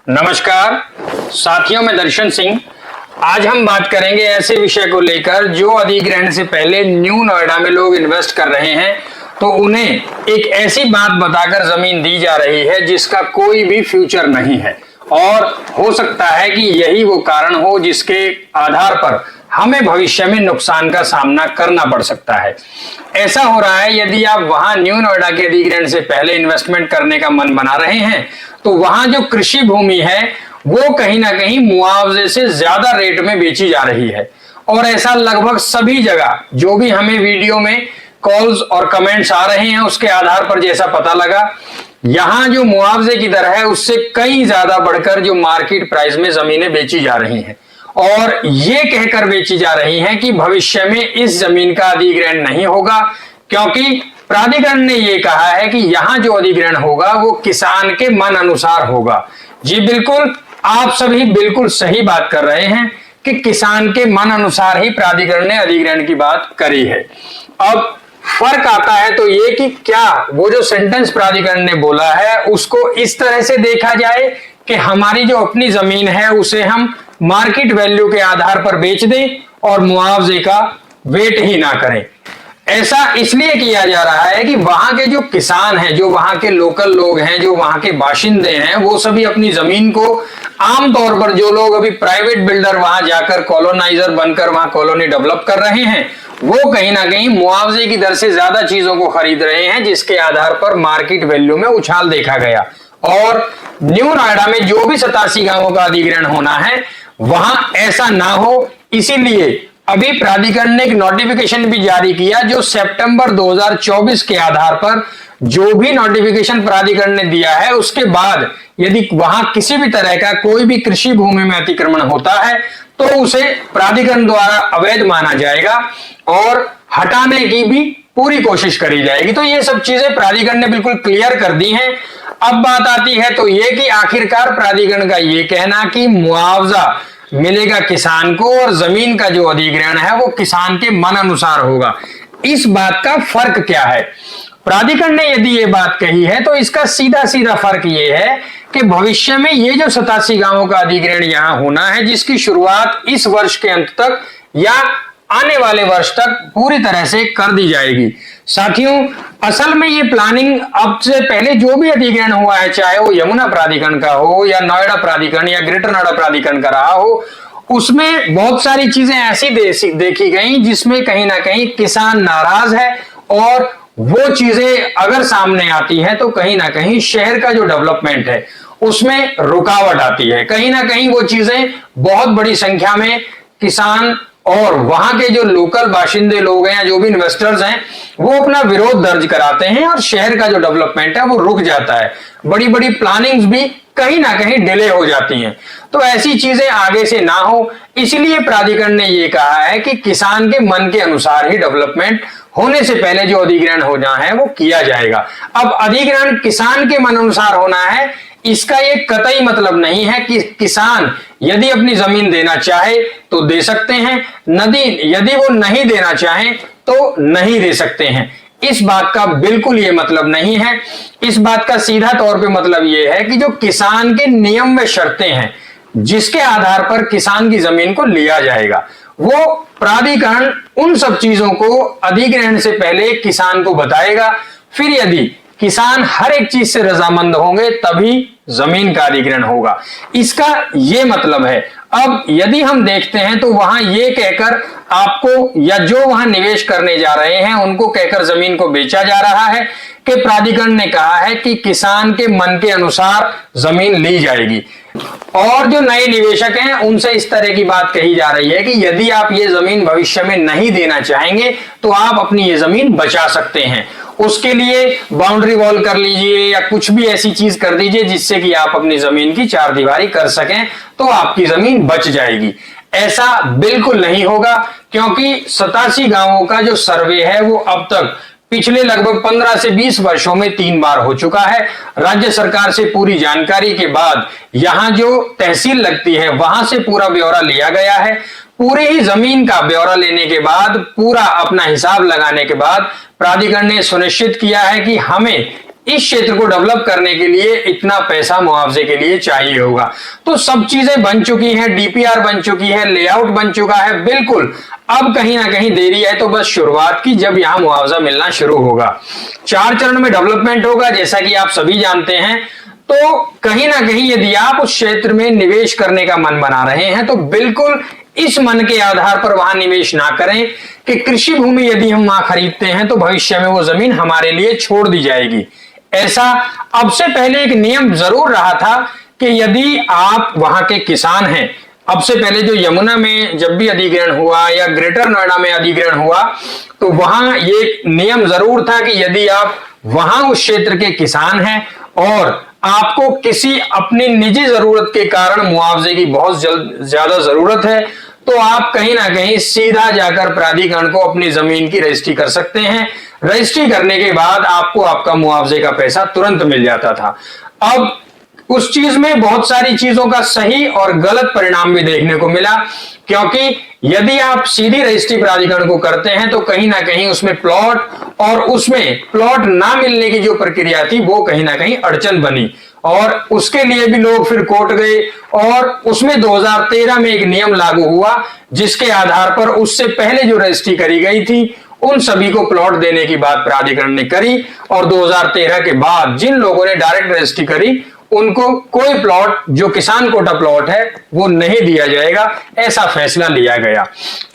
नमस्कार साथियों, मैं दर्शन सिंह। आज हम बात करेंगे ऐसे विषय को लेकर जो अधिग्रहण से पहले न्यू नोएडा में लोग इन्वेस्ट कर रहे हैं तो उन्हें एक ऐसी बात बताकर जमीन दी जा रही है जिसका कोई भी फ्यूचर नहीं है और हो सकता है कि यही वो कारण हो जिसके आधार पर हमें भविष्य में नुकसान का सामना करना पड़ सकता है। ऐसा हो रहा है, यदि आप वहां न्यू नोएडा के अधिग्रहण से पहले इन्वेस्टमेंट करने का मन बना रहे हैं तो वहां जो कृषि भूमि है वो कहीं ना कहीं मुआवजे से ज्यादा रेट में बेची जा रही है। और ऐसा लगभग सभी जगह जो भी हमें वीडियो में कॉल्स और कमेंट्स आ रहे हैं उसके आधार पर जैसा पता लगा, यहां जो मुआवजे की दर है उससे कई ज्यादा बढ़कर जो मार्केट प्राइस में जमीनें बेची जा रही हैं और ये कहकर बेची जा रही हैं कि भविष्य में इस जमीन का अधिग्रहण नहीं होगा, क्योंकि प्राधिकरण ने ये कहा है कि यहां जो अधिग्रहण होगा वो किसान के मन अनुसार होगा। जी बिल्कुल, आप सभी बिल्कुल सही बात कर रहे हैं कि किसान के मन अनुसार ही प्राधिकरण ने अधिग्रहण की बात करी है। अब फर्क आता है तो ये कि क्या वो जो सेंटेंस प्राधिकरण ने बोला है उसको इस तरह से देखा जाए कि हमारी जो अपनी जमीन है उसे हम मार्केट वैल्यू के आधार पर बेच दें और मुआवजे का वेट ही ना करें। ऐसा इसलिए किया जा रहा है कि वहां के जो किसान हैं, जो वहां के लोकल लोग हैं, जो वहां के बाशिंदे हैं, वो सभी अपनी जमीन को आमतौर पर जो लोग अभी प्राइवेट बिल्डर वहां जाकर कॉलोनाइजर बनकर वहां कॉलोनी डेवलप कर रहे हैं वो कहीं ना कहीं मुआवजे की दर से ज्यादा चीजों को खरीद रहे हैं, जिसके आधार पर मार्केट वैल्यू में उछाल देखा गया। और न्यू नोएडा में जो भी 87 गांवों का अधिग्रहण होना है वहां ऐसा ना हो, इसीलिए अभी प्राधिकरण ने एक नोटिफिकेशन भी जारी किया जो सितंबर 2024 के आधार पर जो भी नोटिफिकेशन प्राधिकरण ने दिया है उसके बाद यदि वहां किसी भी तरह का कोई भी कृषि भूमि में अतिक्रमण होता है तो उसे प्राधिकरण द्वारा अवैध माना जाएगा और हटाने की भी पूरी कोशिश करी जाएगी। तो ये सब चीजें प्राधिकरण ने बिल्कुल क्लियर कर दी हैं। अब बात आती है तो ये कि आखिरकार प्राधिकरण का ये कहना कि मुआवजा मिलेगा किसान को और जमीन का जो अधिग्रहण है वो किसान के मन अनुसार होगा, इस बात का फर्क क्या है? प्राधिकरण ने यदि ये बात कही है तो इसका सीधा सीधा फर्क ये है कि भविष्य में ये जो 87 गांवों का अधिग्रहण यहां होना है जिसकी शुरुआत इस वर्ष के अंत तक या आने वाले वर्ष तक पूरी तरह से कर दी जाएगी। साथियों, असल में ये प्लानिंग अब से पहले जो भी अधिग्रहण हुआ है, चाहे वो यमुना प्राधिकरण का हो या नोएडा प्राधिकरण या ग्रेटर नोएडा प्राधिकरण का रहा हो, उसमें बहुत सारी चीजें ऐसी देखी गई जिसमें कहीं ना कहीं किसान नाराज है और वो चीजें अगर सामने आती हैं तो कहीं ना कहीं शहर का जो डेवलपमेंट है उसमें रुकावट आती है। कहीं ना कहीं वो चीजें बहुत बड़ी संख्या में किसान और वहां के जो लोकल बाशिंदे लोग हैं या जो भी इन्वेस्टर्स हैं वो अपना विरोध दर्ज कराते हैं और शहर का जो डेवलपमेंट है वो रुक जाता है। बड़ी बड़ी प्लानिंग्स भी कहीं ना कहीं डिले हो जाती हैं। तो ऐसी चीजें आगे से ना हो, इसलिए प्राधिकरण ने ये कहा है कि किसान के मन के अनुसार ही डेवलपमेंट होने से पहले जो अधिग्रहण होना है वो किया जाएगा। अब अधिग्रहण किसान के मन अनुसार होना है, इसका ये कतई मतलब नहीं है कि किसान यदि अपनी जमीन देना चाहे तो दे सकते हैं, यदि वो नहीं देना चाहे तो नहीं दे सकते हैं। इस बात का बिल्कुल ये मतलब नहीं है। इस बात का सीधा तौर पे मतलब ये है कि जो किसान के नियम व शर्तें हैं जिसके आधार पर किसान की जमीन को लिया जाएगा वो प्राधिकरण उन सब चीजों को अधिग्रहण से पहले किसान को बताएगा। फिर यदि किसान हर एक चीज से रजामंद होंगे तभी जमीन का अधिग्रहण होगा, इसका ये मतलब है। अब यदि हम देखते हैं तो वहां ये कहकर आपको या जो वहां निवेश करने जा रहे हैं उनको कहकर जमीन को बेचा जा रहा है कि प्राधिकरण ने कहा है कि किसान के मन के अनुसार जमीन ली जाएगी। और जो नए निवेशक हैं उनसे इस तरह की बात कही जा रही है कि यदि आप ये जमीन भविष्य में नहीं देना चाहेंगे तो आप अपनी ये जमीन बचा सकते हैं। उसके लिए बाउंड्री वॉल कर लीजिए या कुछ भी ऐसी चीज कर दीजिए जिससे कि आप अपनी जमीन की चारदीवारी कर सकें तो आपकी जमीन बच जाएगी। ऐसा बिल्कुल नहीं होगा, क्योंकि 87 गांवों का जो सर्वे है वो अब तक पिछले लगभग 15 से 20 वर्षों में 3 बार हो चुका है। राज्य सरकार से पूरी जानकारी के बाद यहां जो तहसील लगती है वहां से पूरा ब्यौरा लिया गया है। पूरी ही जमीन का ब्यौरा लेने के बाद, पूरा अपना हिसाब लगाने के बाद प्राधिकरण ने सुनिश्चित किया है कि हमें इस क्षेत्र को डेवलप करने के लिए इतना पैसा मुआवजे के लिए चाहिए होगा। तो सब चीजें बन चुकी हैं, डीपीआर बन चुकी है, लेआउट बन चुका है, बिल्कुल अब कहीं ना कहीं देरी है तो बस शुरुआत की, जब यहां मुआवजा मिलना शुरू होगा। 4 चरण में डेवलपमेंट होगा जैसा कि आप सभी जानते हैं। तो कहीं ना कहीं यदि आप उस क्षेत्र में निवेश करने का मन बना रहे हैं तो बिल्कुल इस मन के आधार पर वहां निवेश ना करें कि कृषि भूमि यदि हम वहां खरीदते हैं तो भविष्य में वो जमीन हमारे लिए छोड़ दी जाएगी। ऐसा अब से पहले एक नियम जरूर रहा था कि यदि आप वहां के किसान हैं, अब से पहले जो यमुना में जब भी अधिग्रहण हुआ या ग्रेटर नोएडा में अधिग्रहण हुआ तो वहां ये नियम जरूर था कि यदि आप वहां उस क्षेत्र के किसान हैं और आपको किसी अपनी निजी जरूरत के कारण मुआवजे की बहुत ज्यादा जरूरत है तो आप कहीं ना कहीं सीधा जाकर प्राधिकरण को अपनी जमीन की रजिस्ट्री कर सकते हैं। रजिस्ट्री करने के बाद आपको आपका मुआवजे का पैसा तुरंत मिल जाता था। अब उस चीज में बहुत सारी चीजों का सही और गलत परिणाम भी देखने को मिला, क्योंकि यदि आप सीधी रजिस्ट्री प्राधिकरण को करते हैं तो कहीं ना कहीं उसमें प्लॉट और उसमें प्लॉट ना मिलने की जो प्रक्रिया थी वो कहीं ना कहीं अड़चन बनी और उसके लिए भी लोग फिर कोर्ट गए और उसमें 2013 में एक नियम लागू हुआ जिसके आधार पर उससे पहले जो रजिस्ट्री करी गई थी उन सभी को प्लॉट देने की बात प्राधिकरण ने करी और 2013 के बाद जिन लोगों ने डायरेक्ट रजिस्ट्री करी उनको कोई प्लॉट जो किसान कोटा प्लॉट है वो नहीं दिया जाएगा, ऐसा फैसला लिया गया।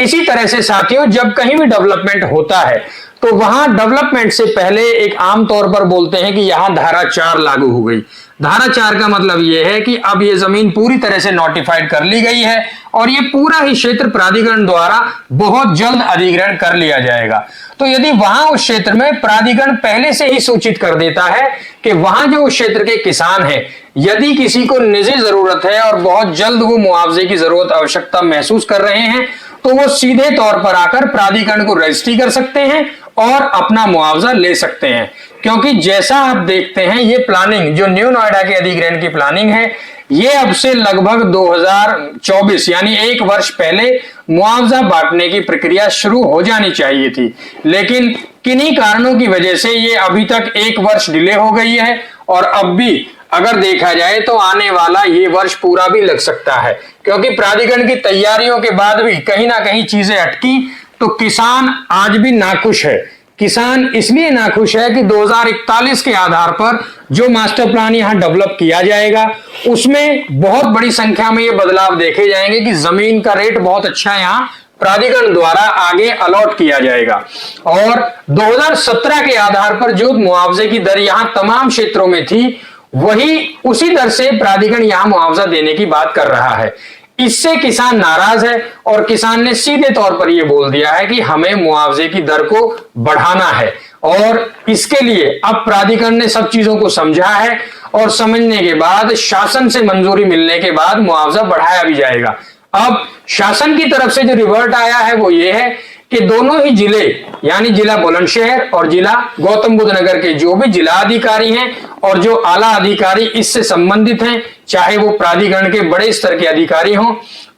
इसी तरह से साथियों जब कहीं भी डेवलपमेंट होता है तो वहां डेवलपमेंट से पहले एक आम तौर पर बोलते हैं कि यहां धारा 4 लागू हो गई। धारा 4 का मतलब यह है कि अब ये जमीन पूरी तरह से नोटिफाइड कर ली गई है और ये पूरा ही क्षेत्र प्राधिकरण द्वारा बहुत जल्द अधिग्रहण कर लिया जाएगा। तो यदि वहां उस क्षेत्र में प्राधिकरण पहले से ही सूचित कर देता है कि वहां जो उस क्षेत्र के किसान हैं यदि किसी को निजी जरूरत है और बहुत जल्द वो मुआवजे की जरूरत आवश्यकता महसूस कर रहे हैं तो वो सीधे तौर पर आकर प्राधिकरण को रजिस्ट्री कर सकते हैं और अपना मुआवजा ले सकते हैं। क्योंकि जैसा आप देखते हैं ये प्लानिंग जो न्यू नोएडा के अधिग्रहण की प्लानिंग है ये अब से लगभग 2024 यानी 1 वर्ष पहले मुआवजा बांटने की प्रक्रिया शुरू हो जानी चाहिए थी, लेकिन किन्हीं कारणों की वजह से ये अभी तक 1 वर्ष डिले हो गई है और अब भी अगर देखा जाए तो आने वाला ये वर्ष पूरा भी लग सकता है, क्योंकि प्राधिकरण की तैयारियों के बाद भी कहीं ना कहीं चीजें अटकी। तो किसान आज भी नाखुश है। किसान इसलिए नाखुश है कि 2041 के आधार पर जो मास्टर प्लान यहां डेवलप किया जाएगा उसमें बहुत बड़ी संख्या में ये बदलाव देखे जाएंगे कि जमीन का रेट बहुत अच्छा यहां प्राधिकरण द्वारा आगे अलॉट किया जाएगा और 2017 के आधार पर जो मुआवजे की दर यहां तमाम क्षेत्रों में थी वही उसी दर से प्राधिकरण यहां मुआवजा देने की बात कर रहा है। इससे किसान नाराज है और किसान ने सीधे तौर पर यह बोल दिया है कि हमें मुआवजे की दर को बढ़ाना है और इसके लिए अब प्राधिकरण ने सब चीजों को समझा है और समझने के बाद शासन से मंजूरी मिलने के बाद मुआवजा बढ़ाया भी जाएगा। अब शासन की तरफ से जो रिवर्ट आया है वो ये है कि दोनों ही जिले यानी जिला बुलंदशहर और जिला गौतम बुद्ध नगर के जो भी जिला अधिकारी हैं और जो आला अधिकारी इससे संबंधित हैं, चाहे वो प्राधिकरण के बड़े स्तर के अधिकारी हों,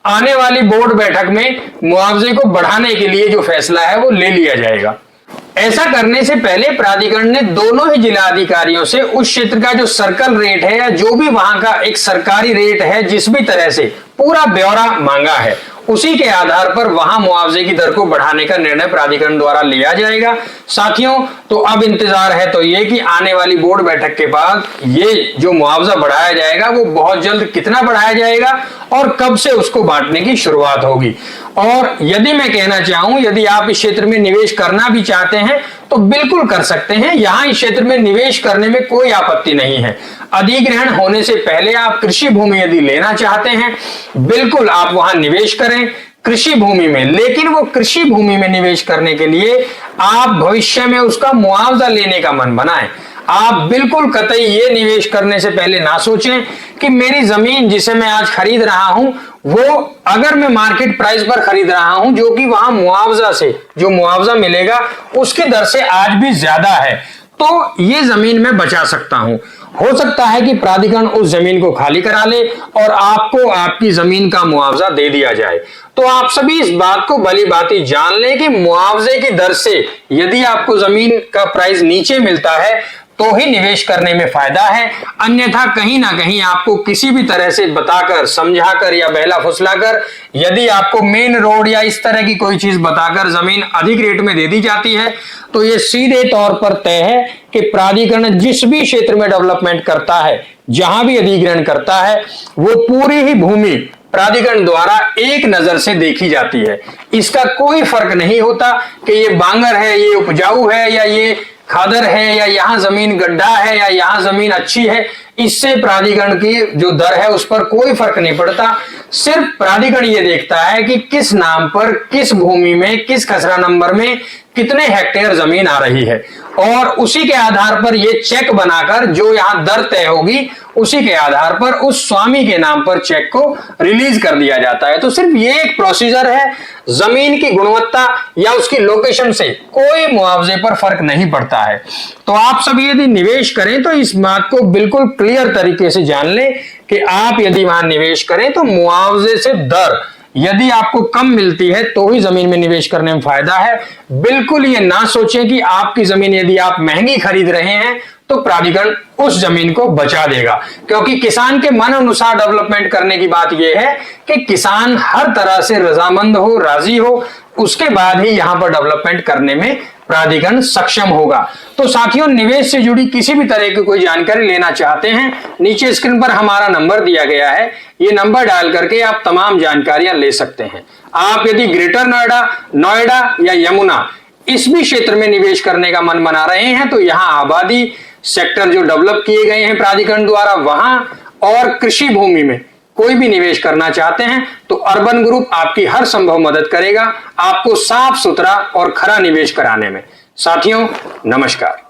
आने वाली बोर्ड बैठक में मुआवजे को बढ़ाने के लिए जो फैसला है वो ले लिया जाएगा। ऐसा करने से पहले प्राधिकरण ने दोनों ही जिला अधिकारियों से उस क्षेत्र का जो सर्कल रेट है या जो भी वहां का एक सरकारी रेट है जिस भी तरह से पूरा ब्यौरा मांगा है उसी के आधार पर वहां मुआवजे की दर को बढ़ाने का निर्णय प्राधिकरण द्वारा लिया जाएगा। साथियों तो अब इंतजार है तो ये कि आने वाली बोर्ड बैठक के बाद ये जो मुआवजा बढ़ाया जाएगा वो बहुत जल्द कितना बढ़ाया जाएगा और कब से उसको बांटने की शुरुआत होगी। और यदि मैं कहना चाहूं यदि आप इस क्षेत्र में निवेश करना भी चाहते हैं तो बिल्कुल कर सकते हैं। यहां इस क्षेत्र में निवेश करने में कोई आपत्ति नहीं है। अधिग्रहण होने से पहले आप कृषि भूमि यदि लेना चाहते हैं बिल्कुल आप वहां निवेश करें कृषि भूमि में, लेकिन वो कृषि भूमि में निवेश करने के लिए आप भविष्य में उसका मुआवजा लेने का मन बनाएं। आप बिल्कुल कतई ये निवेश करने से पहले ना सोचें कि मेरी जमीन जिसे मैं आज खरीद रहा हूं वो अगर मैं मार्केट प्राइस पर खरीद रहा हूं जो कि वहां मुआवजा से जो मुआवजा मिलेगा उसकी दर से आज भी ज्यादा है तो ये जमीन मैं बचा सकता हूं। हो सकता है कि प्राधिकरण उस जमीन को खाली करा ले और आपको आपकी जमीन का मुआवजा दे दिया जाए। तो आप सभी इस बात को भली भांति जान लें कि मुआवजे की दर से यदि आपको जमीन का प्राइस नीचे मिलता है तो ही निवेश करने में फायदा है। अन्यथा कहीं ना कहीं आपको किसी भी तरह से बताकर, समझाकर या बहला फुसलाकर, यदि आपको मेन रोड या इस तरह की कोई चीज बताकर जमीन अधिक रेट में दे दी जाती है, तो ये सीधे तौर पर तय है कि प्राधिकरण जिस भी क्षेत्र में डेवलपमेंट करता है, जहां भी अधिग्रहण करता है, वो पूरी ही भूमि प्राधिकरण द्वारा एक नजर से देखी जाती है। इसका कोई फर्क नहीं होता कि ये बांगर है, ये उपजाऊ है, या ये खादर है, या यहां जमीन गड्ढा है, या यहां जमीन अच्छी है। इससे प्राधिकरण की जो दर है उस पर कोई फर्क नहीं पड़ता। सिर्फ प्राधिकरण ये देखता है कि किस नाम पर, किस भूमि में, किस खसरा नंबर में कितने हेक्टेयर जमीन आ रही है, और उसी के आधार पर ये चेक बनाकर जो यहां दर तय होगी, उसी के आधार पर उस स्वामी के नाम पर चेक को रिलीज कर दिया जाता है। तो सिर्फ ये एक प्रोसीजर है। जमीन की गुणवत्ता या उसकी लोकेशन से कोई मुआवजे पर फर्क नहीं पड़ता है। तो आप सभी यदि निवेश करें तो इस बात को बिल्कुल क्लियर तरीके से जान लें कि आप यदि वहां निवेश करें तो मुआवजे से दर यदि आपको कम मिलती है तो ही जमीन में निवेश करने में फायदा है। बिल्कुल ये ना सोचें कि आपकी जमीन यदि आप महंगी खरीद रहे हैं तो प्राधिकरण उस जमीन को बचा देगा, क्योंकि किसान के मन अनुसार डेवलपमेंट करने की बात यह है कि किसान हर तरह से रजामंद हो, राजी हो, उसके बाद ही यहां पर डेवलपमेंट करने में प्राधिकरण सक्षम होगा। तो साथियों, निवेश से जुड़ी किसी भी तरह की कोई जानकारी लेना चाहते हैं, नीचे स्क्रीन पर हमारा नंबर दिया गया है, ये नंबर डायल करके आप तमाम जानकारियां ले सकते हैं। आप यदि ग्रेटर नोएडा, नोएडा या यमुना इस भी क्षेत्र में निवेश करने का मन बना रहे हैं, तो यहाँ आबादी सेक्टर जो डेवलप किए गए हैं प्राधिकरण द्वारा, वहां और कृषि भूमि में कोई भी निवेश करना चाहते हैं तो अर्बन ग्रुप आपकी हर संभव मदद करेगा आपको साफ सुथरा और खरा निवेश कराने में। साथियों, नमस्कार।